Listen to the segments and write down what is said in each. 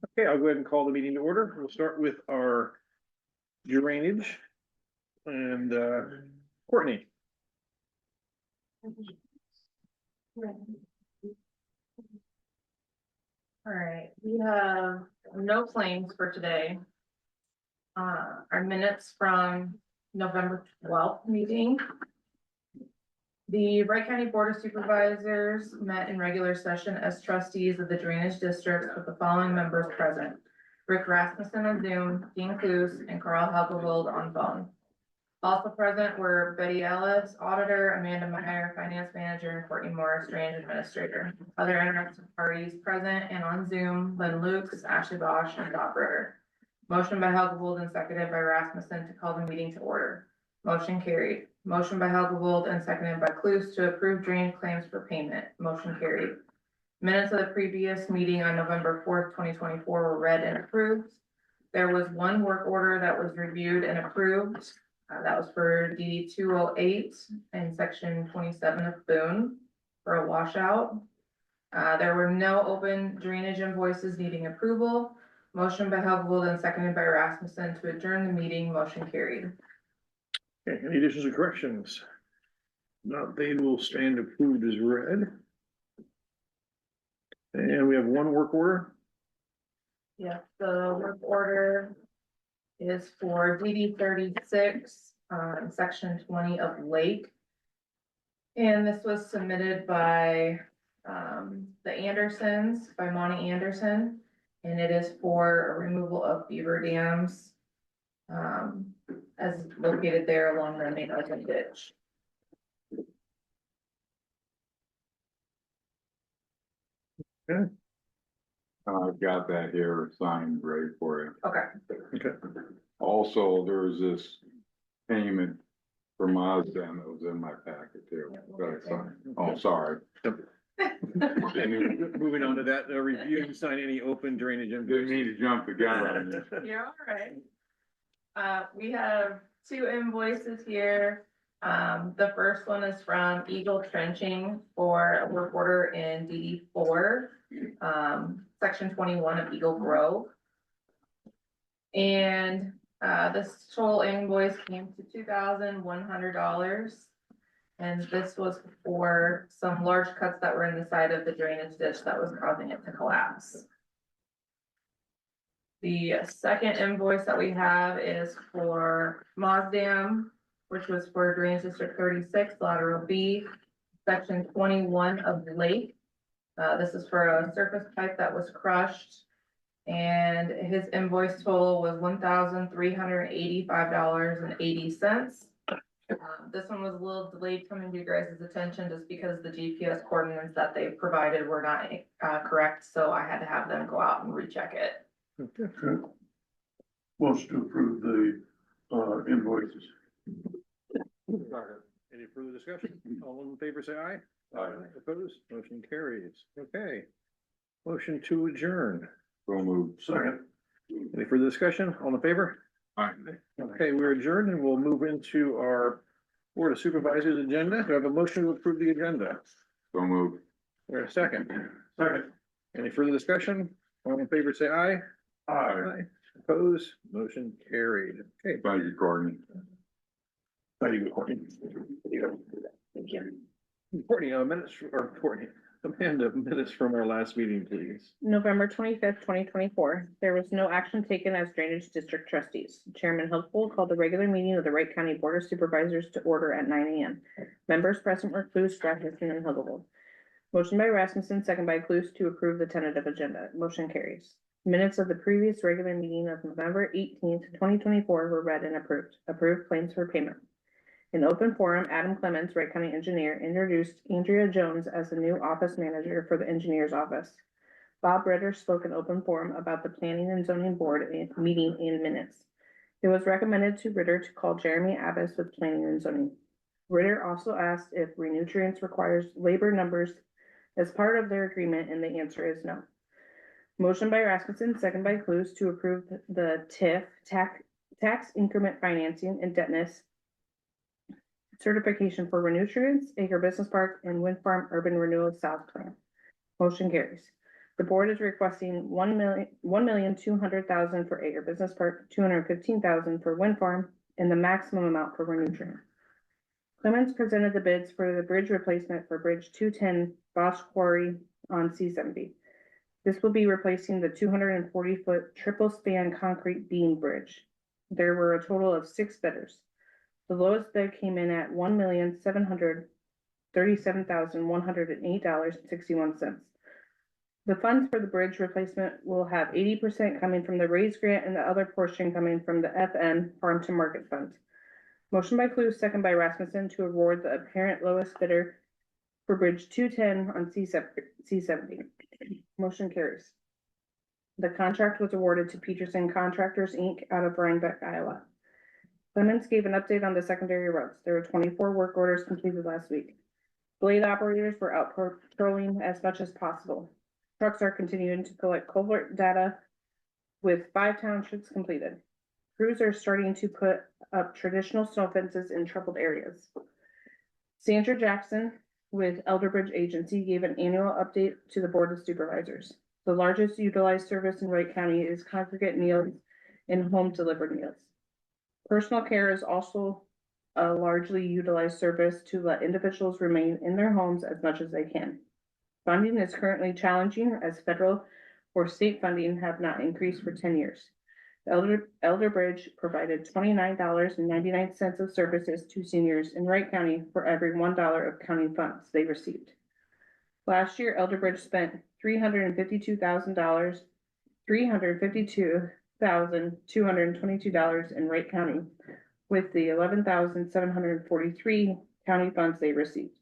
Okay, I'll go ahead and call the meeting to order. We'll start with our drainage and Courtney. All right, we have no claims for today. Our minutes from November 12th meeting. The Wright County Board of Supervisors met in regular session as trustees of the drainage district with the following members present: Rick Rasmussen on Zoom, Dean Clues, and Carl Helgevold on phone. Also present were Betty Ellis, auditor, Amanda Meyer, finance manager, and Courtney Morris, drainage administrator. Other interested parties present and on Zoom: Lynn Lukes, Ashley Bosch, and Bob Ritter. Motion by Helgevold and seconded by Rasmussen to call the meeting to order. Motion carried. Motion by Helgevold and seconded by Clues to approve drainage claims for payment. Motion carried. Minutes of the previous meeting on November 4th, 2024 were read and approved. There was one work order that was reviewed and approved. That was for DD 208 and section 27 of Boone for a washout. There were no open drainage invoices needing approval. Motion by Helgevold and seconded by Rasmussen to adjourn the meeting. Motion carried. Okay, any additions or corrections? Not, they will stand approved as read. And we have one work order. Yeah, the work order is for DD 36, section 20 of Lake. And this was submitted by the Andersons, by Monty Anderson, and it is for a removal of beaver dams as located there along the main open ditch. Okay. I've got that here signed ready for you. Okay. Okay. Also, there's this payment for Mazda that was in my packet too. Yeah, we'll Got get it there. signed. Oh, sorry. And moving on to that, review and sign any open drainage Didn't invoices. mean to jump the gun on you. You're all right. We have two invoices here. The first one is from Eagle Trenching for a work order in DD 4, section 21 of Eagle Grove. And this total invoice came to $2,100. And this was for some large cuts that were in the side of the drainage ditch that was causing it to collapse. The second invoice that we have is for Mozdam, which was for Drainage District 36, lateral B, section 21 of Lake. This is for a surface pipe that was crushed, and his invoice total was $1,385.80. This one was a little delayed coming to your guys' attention just because the GPS coordinates that they provided were not correct, so I had to have them go out and recheck it. Okay. Motion to approve the invoices. Any further discussion? All in favor, say aye. Aye. Opposed? Motion carries. Okay. Motion to adjourn. So moved. Second. Any further discussion? All in favor? Aye. Okay, we're adjourned and we'll move into our Board of Supervisors agenda. Do I have a motion to approve the agenda? So moved. Or a second? Second. Any further discussion? All in favor, say aye. Aye. Opposed? Motion carried. Okay. Thank you, Courtney. Thank you, Courtney. Thank you. Courtney, minutes, or Courtney, Amanda, minutes from our last meeting, please. November 25th, 2024. There was no action taken as drainage district trustees. Chairman Helgevold called the regular meeting of the Wright County Board of Supervisors to order at 9 a.m. Members present were Clues, Rasmussen, and Helgevold. Motion by Rasmussen, second by Clues to approve the tentative agenda. Motion carries. Minutes of the previous regular meeting of November 18th, 2024 were read and approved. Approved claims for payment. In open forum, Adam Clements, Wright County engineer, introduced Andrea Jones as the new office manager for the engineer's office. Bob Ritter spoke in open forum about the planning and zoning board meeting in minutes. It was recommended to Ritter to call Jeremy Abbas with planning and zoning. Ritter also asked if Renutrients requires labor numbers as part of their agreement, and the answer is no. Motion by Rasmussen, second by Clues to approve the TIF, tax increment financing indebtedness certification for Renutrients, Acre Business Park, and Wind Farm Urban Renewal South Plan. Motion carries. The board is requesting $1,200,000 for Ager Business Park, $215,000 for wind farm, and the maximum amount for renew train. Clemens presented the bids for the bridge replacement for Bridge 210 Bosch Quarry on C-70. This will be replacing the 240-foot triple span concrete beam bridge. There were a total of 6 bidders. The lowest bid came in at $1,737,108.61. The funds for the bridge replacement will have 80% coming from the raise grant and the other portion coming from the FM Farm to Market Fund. Motion by Clue, second by Rasmussen to award the apparent lowest bidder for Bridge 210 on C-70. Motion carries. The contract was awarded to Peterson Contractors, Inc. out of Rhinebeck, Iowa. Clemens gave an update on the secondary roads. There were 24 work orders completed last week. Blade operators were out patrolling as much as possible. Trucks are continuing to collect culvert data with 5 townships completed. Crews are starting to put up traditional snow fences in troubled areas. Sandra Jackson with Elderbridge Agency gave an annual update to the Board of Supervisors. The largest utilized service in Wright County is congregate meals and home delivered meals. Personal care is also a largely utilized service to let individuals remain in their homes as much as they can. Funding is currently challenging as federal or state funding have not increased for 10 years. Elderbridge provided $29.99 of services to seniors in Wright County for every $1 of county funds they received. Last year, Elderbridge spent $352,222 in Wright County with the $11,743 county funds they received.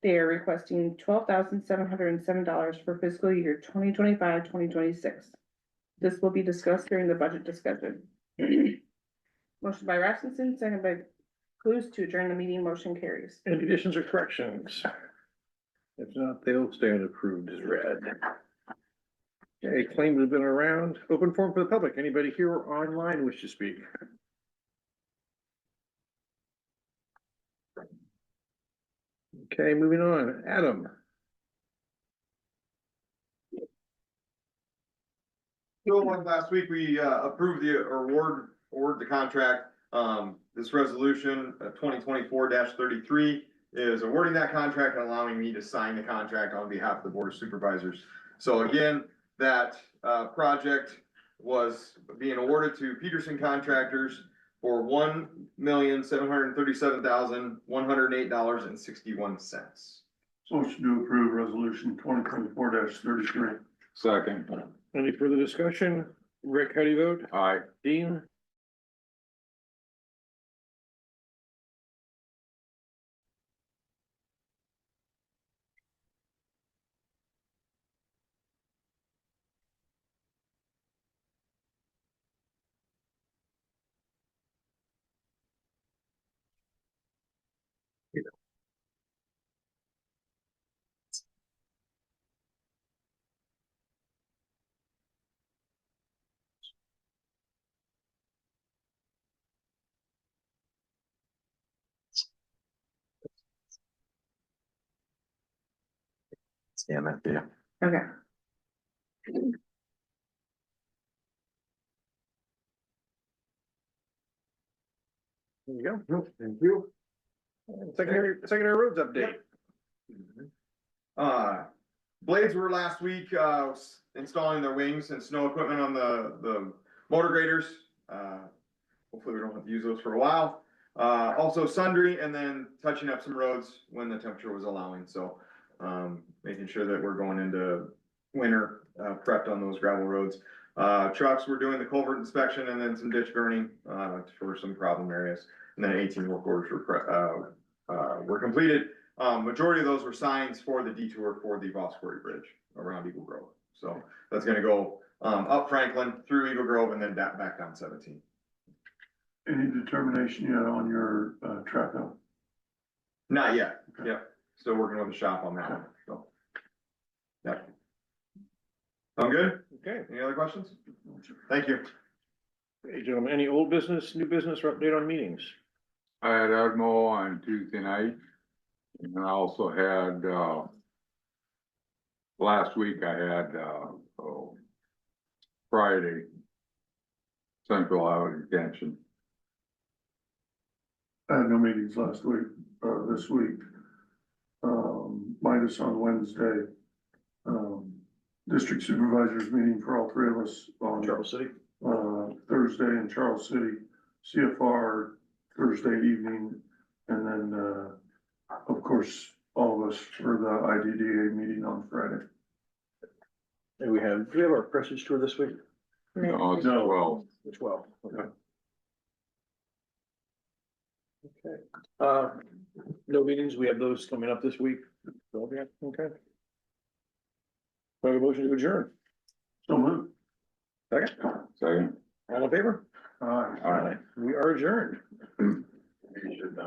They are requesting $12,707 for fiscal year 2025-2026. This will be discussed during the budget discussion. Motion by Rasmussen, second by Clues to adjourn the meeting. Motion carries. Any additions or corrections? If not, they'll stand approved as read. Okay, claims have been around. Open forum for the public. Anybody here or online wish to speak? Okay, moving on. Adam. So like last week, we approved the award the contract. This resolution 2024-33 is awarding that contract and allowing me to sign the contract on behalf of the Board of Supervisors. So again, that project was being awarded to Peterson Contractors for $1,737,108.61. Motion to approve resolution 2024-33. Second. Any further discussion? Rick, how do you vote? Aye. Dean? Stand that, yeah. Okay. There you go. Thank you. Secondary roads update. Blades were last week, installing their wings and snow equipment on the motor graders. Hopefully we don't have to use those for a while. Also sundry and then touching up some roads when the temperature was allowing. So, making sure that we're going into winter, prepped on those gravel roads. Trucks were doing the culvert inspection and then some ditch burning, for some problem areas. And then 18 work orders were completed. Majority of those were signs for the detour for the Boss Quarry Bridge around Eagle Grove. So that's gonna go, up Franklin through Eagle Grove and then back down 17. Any determination yet on your track out? Not yet. Okay. Yep. Still working with the shop on that one. So. Yep. Sound good? Okay. Any other questions? Thank you. Hey, gentlemen, any old business, new business, or update on meetings? I had Udmo on Tuesday night. And I also had, last week I had, Friday. Central Iowa Detention. I had no meetings last week, this week. Minus on Wednesday. District supervisors meeting for all three of us on, Charles City. Thursday in Charles City, CFR Thursday evening, and then, of course, all of us for the IDDA meeting on Friday. And do we have our prestige tour this week? No, it's No. 12. As well, okay. Okay, no meetings, we have those coming up this week. Okay. Do I have a motion to adjourn? So moved. Second, Second. all in favor? Aye. All right, we are adjourned. You should,